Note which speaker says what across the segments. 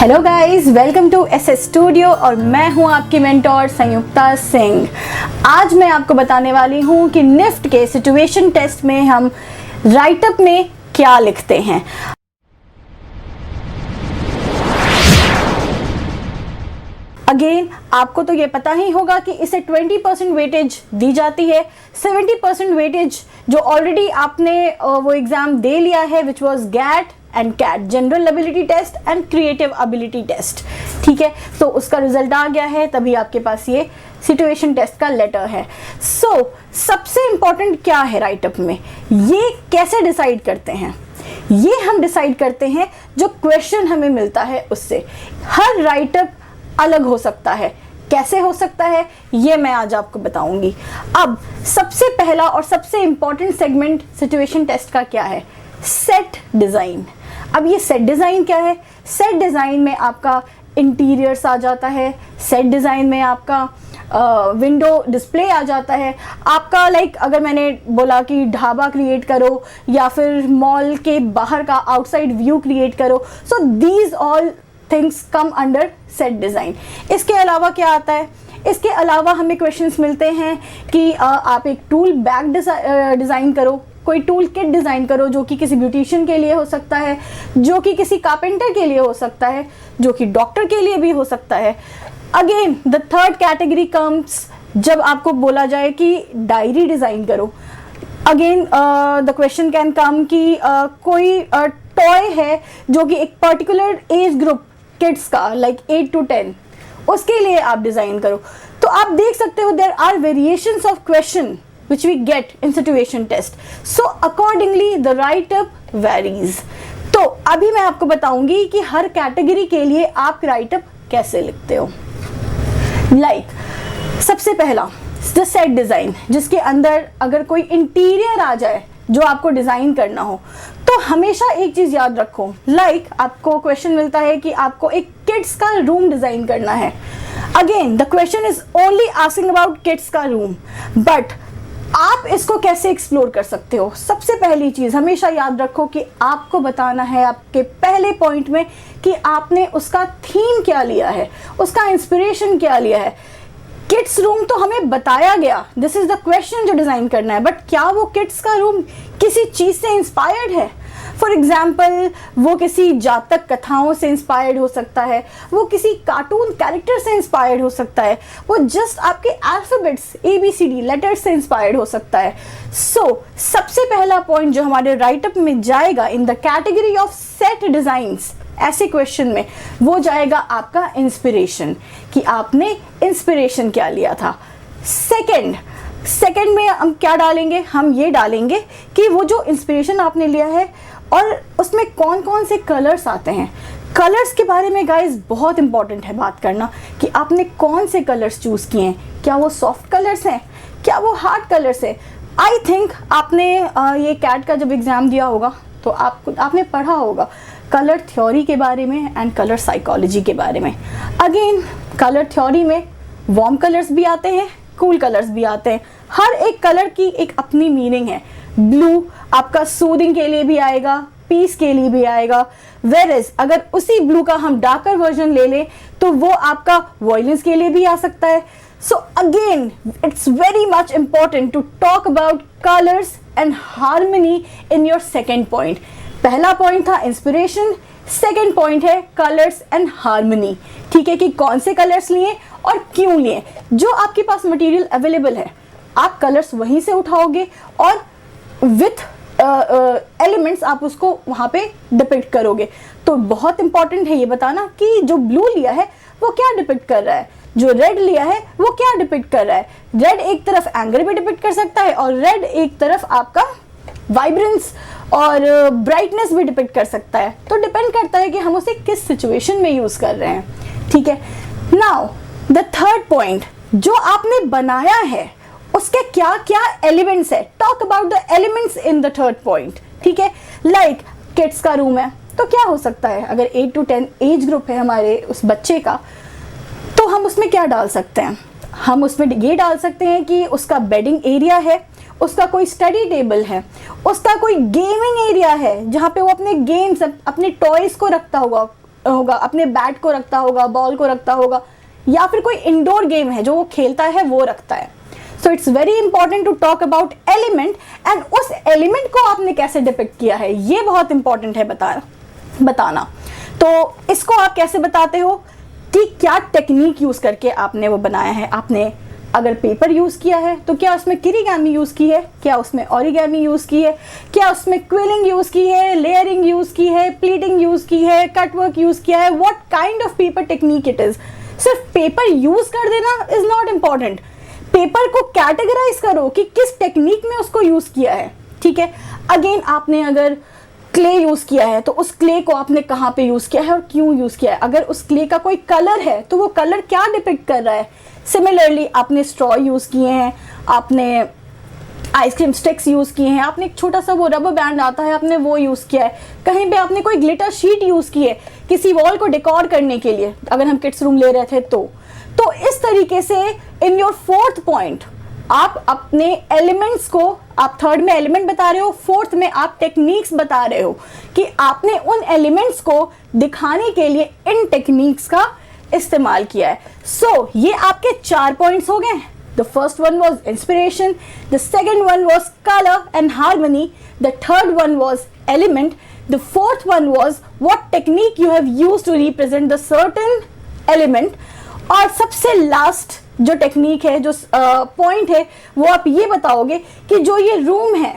Speaker 1: Hello guys, welcome to SS studio और मैं हूं आपकी मेंटोर संयुक्ता सिंह। आज मैं आपको बताने वाली हूं कि निफ्ट के सिचुएशन टेस्ट में हम राइटअप में क्या लिखते हैं। अगेन आपको तो ये पता ही होगा कि इसे 20% वेटेज दी जाती है। 70% वेटेज जो ऑलरेडी आपने वो एग्जाम दे लिया है, which was GAT and CAT, general ability test and creative ability test. ठीक है, तो उसका रिजल्ट आ गया है, तभी आपके पास ये सिचुएशन टेस्ट का लेटर है। सबसे इंपॉर्टेंट क्या है राइटअप में, ये कैसे डिसाइड करते हैं? ये हम डिसाइड करते हैं जो क्वेश्चन हमें मिलता है उससे। हर राइटअप अलग हो सकता है। कैसे हो सकता है ये मैं आज आपको बताऊंगी। अब सबसे पहला और सबसे इंपॉर्टेंट सेगमेंट सिचुएशन टेस्ट का क्या है? Set design. अब ये सेट डिजाइन क्या है? सेट डिजाइन में आपका इंटीरियर्स आ जाता है, सेट डिजाइन में आपका विंडो डिस्प्ले आ जाता है, आपका अगर मैंने बोला कि ढाबा क्रिएट करो या फिर मॉल के बाहर का आउटसाइड व्यू क्रिएट करो, so these all things come under set design. इसके अलावा क्या आता है? इसके अलावा हमें क्वेश्चंस मिलते हैं कि आप एक टूल बैग डिज़ाइन करो, कोई टूल किट डिज़ाइन करो जो कि किसी ब्यूटिशियन के लिए हो सकता है, जो कि किसी कारपेंटर के लिए हो सकता है, जो कि डॉक्टर के लिए भी हो सकता है। Again the third category comes जब आपको बोला जाए कि डायरी डिज़ाइन करो। Again the question can come कि कोई टॉय है जो कि एक पर्टिकुलर एज ग्रुप किड्स का 8 to 10 उसके लिए आप डिजाइन करो। तो आप देख सकते हो there are variations of question which we get in situation test, so accordingly the write up varies। तो अभी मैं आपको बताऊंगी कि हर कैटेगरी के लिए आप राइट अप कैसे लिखते हो। सबसे पहला द सेट डिजाइन, जिसके अंदर अगर कोई इंटीरियर आ जाए जो आपको डिजाइन करना हो, तो हमेशा एक चीज याद रखो। आपको क्वेश्चन मिलता है कि आपको एक किड्स का रूम डिजाइन करना है। Again the question is only asking about kids का रूम, बट आप इसको कैसे एक्सप्लोर कर सकते हो? सबसे पहली चीज हमेशा याद रखो कि आपको बताना है आपके पहले पॉइंट में कि आपने उसका थीम क्या लिया है, उसका इंस्पिरेशन क्या लिया है। किड्स रूम तो हमें बताया गया, दिस इज द क्वेश्चन जो डिजाइन करना है, बट क्या वो किड्स का रूम किसी चीज से इंस्पायर्ड है? फॉर एग्जाम्पल वो किसी जातक कथाओं से इंस्पायर्ड हो सकता है, वो किसी कार्टून कैरेक्टर से इंस्पायर्ड हो सकता है, वो जस्ट आपके अल्फाबेट्स ABCD लेटर्स से इंस्पायर्ड हो सकता है। सबसे पहला पॉइंट जो हमारे राइटअप में जाएगा in the category of set designs, ऐसे क्वेश्चन में वो जाएगा आपका इंस्पिरेशन, कि आपने इंस्पिरेशन क्या लिया था। सेकंड में हम क्या डालेंगे? हम ये डालेंगे कि वो जो इंस्पिरेशन आपने लिया है और उसमें कौन कौन से कलर्स आते हैं। कलर्स के बारे में गाइस बहुत इंपॉर्टेंट है बात करना कि आपने कौन से कलर्स चूज किए हैं। क्या वो सॉफ्ट कलर्स हैं? क्या वो हार्ड कलर्स है? आई थिंक आपने ये कैट का जब एग्जाम दिया होगा तो आपने पढ़ा होगा कलर थ्योरी के बारे में एंड कलर साइकोलॉजी के बारे में। अगेन कलर थ्योरी में वार्म कलर्स भी आते हैं, कूल कलर्स भी आते हैं। हर एक कलर की एक अपनी मीनिंग है। ब्लू आपका सूदिंग के लिए भी आएगा, पीस के लिए भी आएगा। वेरएज अगर उसी ब्लू का हम डार्कर वर्जन ले लें तो वो आपका वॉयलेंस के लिए भी आ सकता है। So again it's very much important to talk about colours and harmony in your second point. पहला पॉइंट था इंस्पिरेशन, सेकेंड पॉइंट है कलर्स एंड हार्मनी। ठीक है, कि कौन से कलर्स लिए और क्यों लिए। जो आपके पास मटेरियल अवेलेबल है आप कलर्स वहीं से उठाओगे और विथ एलिमेंट्स आप उसको वहां पे डिपिक्ट करोगे। तो बहुत इंपॉर्टेंट है ये बताना कि जो ब्लू लिया है वो क्या डिपिक्ट कर रहा है, जो रेड लिया है वो क्या डिपिक्ट कर रहा है। रेड एक तरफ एंगर भी डिपिक्ट कर सकता है और रेड एक तरफ आपका वाइब्रेंस और ब्राइटनेस भी डिपेंड कर सकता है। तो डिपेंड करता है कि हम उसे किस सिचुएशन में यूज कर रहे हैं। ठीक है, नाउ द थर्ड पॉइंट जो आपने बनाया है उसके क्या क्या एलिमेंट्स है। Talk about the elements in the third point. ठीक है, किड्स का रूम है तो क्या हो सकता है? अगर 8 to 10 एज ग्रुप है हमारे उस बच्चे का, तो हम उसमें क्या डाल सकते हैं? हम उसमें ये डाल सकते हैं कि उसका बेडिंग एरिया है, उसका कोई स्टडी टेबल है, उसका कोई गेमिंग एरिया है जहाँ पे वो अपने गेम्स अपने टॉयज को रखता होगा, होगा, अपने बैट को रखता होगा, बॉल को रखता होगा, या फिर कोई इंडोर गेम है जो वो खेलता है वो रखता है। So it's very important to talk about element, and उस एलिमेंट को आपने कैसे डिपिक्ट किया है ये बहुत इंपॉर्टेंट है बताना। तो इसको आप कैसे बताते हो कि क्या टेक्निक यूज करके आपने वो बनाया है। आपने अगर पेपर यूज किया है तो क्या उसमें किरीगामी यूज की है, क्या उसमें ओरिगामी यूज की है, क्या उसमें क्विलिंग यूज की है, लेयरिंग यूज की है, प्लीटिंग यूज की है, कटवर्क यूज किया है, what kind of paper technique it is. सिर्फ पेपर यूज कर देना इज नॉट इम्पॉर्टेंट, पेपर को कैटेगराइज करो कि किस टेक्निक में उसको यूज किया है। ठीक है, अगेन आपने अगर क्ले यूज किया है तो उस क्ले को आपने कहाँ पे यूज किया है और क्यों यूज किया है। अगर उस क्ले का कोई कलर है तो वो कलर क्या डिपिक्ट कर रहा है। सिमिलरली आपने स्ट्रॉ यूज किए हैं, आपने आइसक्रीम स्टिक्स यूज किए हैं, आपने एक छोटा सा वो रबर बैंड आता है आपने वो यूज किया है, कहीं पे आपने कोई ग्लिटर शीट यूज की है किसी वॉल को डेकोर करने के लिए, अगर हम किड्स रूम ले रहे थे तो इस तरीके से इन योर फोर्थ पॉइंट आप अपने एलिमेंट्स को, आप थर्ड में एलिमेंट बता रहे हो, फोर्थ में आप टेक्निक्स बता रहे हो कि आपने उन एलिमेंट्स को दिखाने के लिए इन टेक्निक्स का इस्तेमाल किया है। सो ये आपके 4 पॉइंट्स हो गए। The first one was inspiration, the second one was colour and harmony, the third one was element, the fourth one was what technique you have used to represent the certain element, और सबसे last जो technique है, जो point है, वो आप ये बताओगे कि जो ये रूम है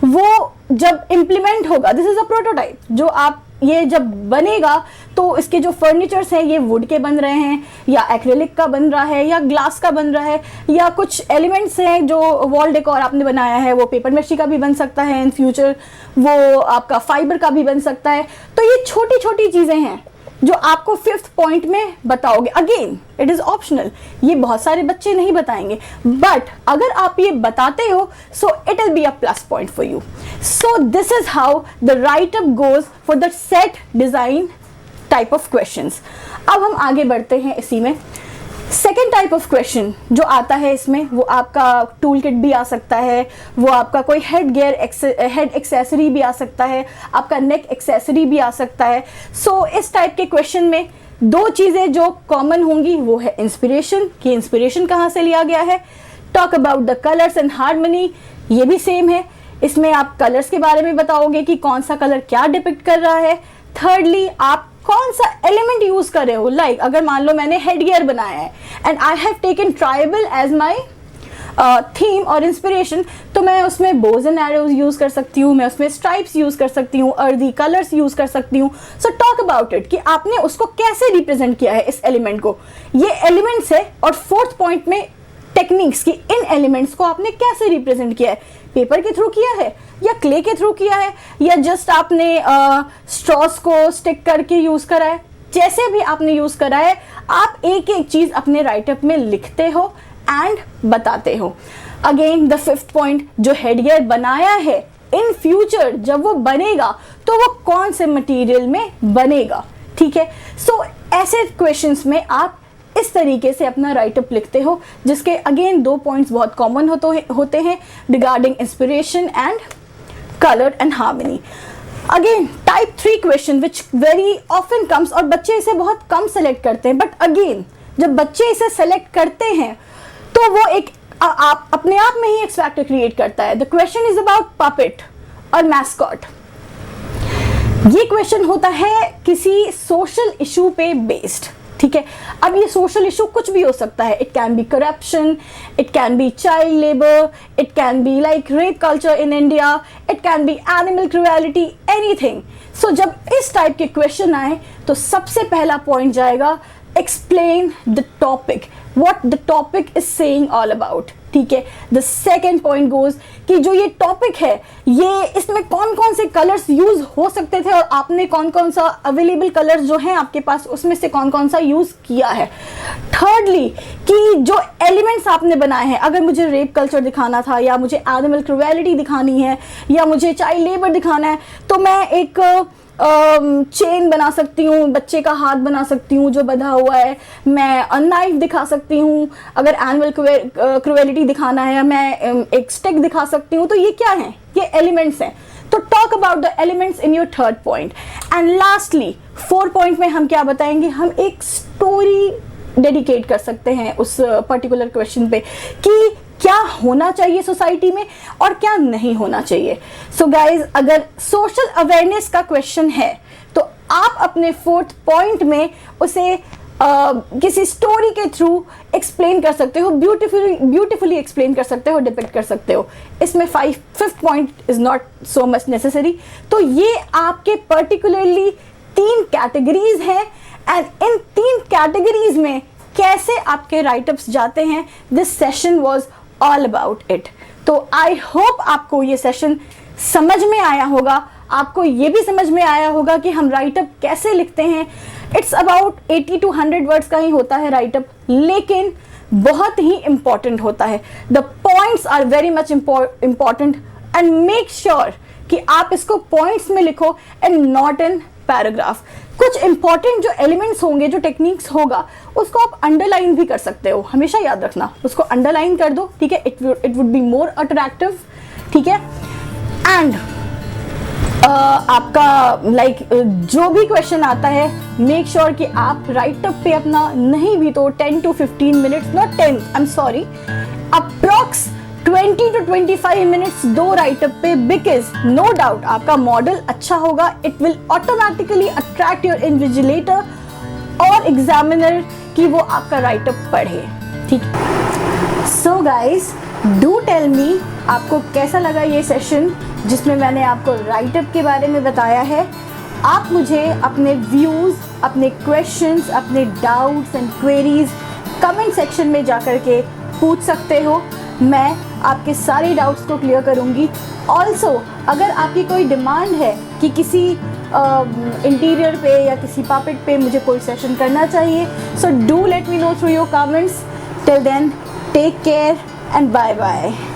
Speaker 1: वो जब इम्प्लीमेंट होगा, दिस इज अ प्रोटोटाइप, जो आप ये जब बनेगा तो इसके जो फर्नीचर्स हैं ये वुड के बन रहे हैं या एक्रेलिक का बन रहा है या ग्लास का बन रहा है, या कुछ एलिमेंट्स हैं जो वॉल डेकोर आपने बनाया है वो पेपर मेशी का भी बन सकता है, इन फ्यूचर वो आपका फाइबर का भी बन सकता है। तो ये छोटी छोटी चीज़ें हैं जो आपको फिफ्थ पॉइंट में बताओगे। अगेन इट इज ऑप्शनल, ये बहुत सारे बच्चे नहीं बताएंगे, बट अगर आप ये बताते हो so it will be a plus point for you. So this is how the right up goes for the set design type of questions. अब हम आगे बढ़ते हैं इसी में। सेकेंड टाइप ऑफ क्वेश्चन जो आता है इसमें, वो आपका टूल किट भी आ सकता है, वो आपका कोई हेड एक्सेसरी भी आ सकता है, आपका नेक एक्सेसरी भी आ सकता है। सो इस टाइप के क्वेश्चन में दो चीज़ें जो कॉमन होंगी वो है इंस्पिरेशन, कि इंस्पिरेशन कहाँ से लिया गया है, talk about the colours and harmony, ये भी सेम है, इसमें आप कलर्स के बारे में बताओगे कि कौन सा कलर क्या डिपिक्ट कर रहा है। थर्डली आप कौन सा एलिमेंट यूज कर रहे हो, लाइक अगर मान लो मैंने हेड गियर बनाया है and I have taken tribal as my theme और इंस्पिरेशन, तो मैं उसमें बोज एंड एरोज यूज कर सकती हूँ, मैं उसमें स्ट्राइप्स यूज कर सकती हूँ, अर्दी कलर्स यूज कर सकती हूँ। सो टॉक अबाउट इट कि आपने उसको कैसे रिप्रेजेंट किया है इस एलिमेंट को, ये एलिमेंट्स है। और फोर्थ पॉइंट में टेक्निक्स की इन एलिमेंट्स को आपने कैसे रिप्रेजेंट किया है, पेपर के थ्रू किया है या क्ले के थ्रू किया है या जस्ट आपने स्ट्रॉस को स्टिक करके यूज करा है, जैसे भी आपने यूज करा है आप एक एक चीज अपने राइटअप में लिखते हो एंड बताते हो। अगेन द फिफ्थ पॉइंट, जो हेड गियर बनाया है इन फ्यूचर जब वो बनेगा तो वो कौन से मटेरियल में बनेगा। ठीक है, सो ऐसे क्वेश्चंस में आप इस तरीके से अपना राइटअप लिखते हो, जिसके अगेन दो पॉइंट्स बहुत कॉमन होते हैं regarding inspiration and colour and harmony. Again type 3 question which very often comes, और बच्चे इसे बहुत कम सेलेक्ट करते हैं, बट अगेन जब बच्चे इसे सेलेक्ट करते हैं तो वो एक आप अपने आप में ही एक्स फैक्टर क्रिएट करता है। The question is about puppet और मैस्कॉट। ये क्वेश्चन होता है किसी सोशल इशू पे बेस्ड। ठीक है, अब ये सोशल इशू कुछ भी हो सकता है, it can be corruption, it can be child labour, it can be like rape culture in India, it can be animal cruelty, anything. So जब इस टाइप के क्वेश्चन आए तो सबसे पहला पॉइंट जाएगा explain the topic, what the topic is saying all about. ठीक है, द सेकेंड पॉइंट गोज कि जो ये टॉपिक है ये इसमें कौन कौन से कलर्स यूज हो सकते थे और आपने कौन कौन सा अवेलेबल कलर्स जो हैं आपके पास उसमें से कौन कौन सा यूज किया है। थर्डली कि जो एलिमेंट्स आपने बनाए हैं, अगर मुझे रेप कल्चर दिखाना था या मुझे एनिमल क्रूएलिटी दिखानी है या मुझे चाइल्ड लेबर दिखाना है तो मैं एक चेन बना सकती हूँ, बच्चे का हाथ बना सकती हूँ जो बंधा हुआ है, मैं नाइफ दिखा सकती हूँ, अगर एनिमल क्रूएलिटी दिखाना है मैं एक स्टिक दिखा सकती हूँ। तो ये क्या है, ये एलिमेंट्स हैं। तो talk about the elements in your third point and lastly 4 point में हम क्या बताएंगे, हम एक स्टोरी डेडिकेट कर सकते हैं उस पर्टिकुलर क्वेश्चन पे कि क्या होना चाहिए सोसाइटी में और क्या नहीं होना चाहिए। सो गाइज, अगर सोशल अवेयरनेस का क्वेश्चन है तो आप अपने 4th पॉइंट में उसे किसी स्टोरी के थ्रू एक्सप्लेन कर सकते हो, ब्यूटीफुली एक्सप्लेन कर सकते हो, डिपिक्ट कर सकते हो। इसमें 5th point is not so much necessary. तो ये आपके पर्टिकुलरली 3 कैटेगरीज हैं एंड इन 3 कैटेगरीज में कैसे आपके राइटअप्स जाते हैं, this session was all about it. तो आई होप आपको ये सेशन समझ में आया होगा, आपको ये भी समझ में आया होगा कि हम राइटअप कैसे लिखते हैं। इट्स अबाउट 80 to 100 वर्ड्स का ही होता है राइटअप, लेकिन बहुत ही इंपॉर्टेंट होता है। The points are very much important and make sure कि आप इसको पॉइंट्स में लिखो एंड नॉट इन पैराग्राफ। कुछ इंपॉर्टेंट जो एलिमेंट्स होंगे, जो टेक्निक्स होगा, उसको आप अंडरलाइन भी कर सकते हो। हमेशा याद रखना, उसको अंडरलाइन कर दो, ठीक है। It would be more attractive, ठीक है। एंड आपका जो भी क्वेश्चन आता है, मेक श्योर कि आप राइटअप पे अपना नहीं भी तो 10 to 15 minutes, not 10, I am sorry, approx 20 to 25 minutes दो राइटअप पे, बिकॉज नो डाउट आपका मॉडल अच्छा होगा, it will automatically attract your invigilator और एग्जामिनर कि वो आपका राइटअप पढ़े, ठीक है। So guys, do tell me आपको कैसा लगा ये सेशन जिसमें मैंने आपको राइटअप के बारे में बताया है। आप मुझे अपने व्यूज़, अपने क्वेश्चंस, अपने doubts and queries comment section में जाकर के पूछ सकते हो। मैं आपके सारे डाउट्स को क्लियर करूँगी। ऑल्सो अगर आपकी कोई डिमांड है कि किसी इंटीरियर पे या किसी पापेट पे मुझे कोई सेशन करना चाहिए, so do let me know through your comments. Till then, take care and bye bye.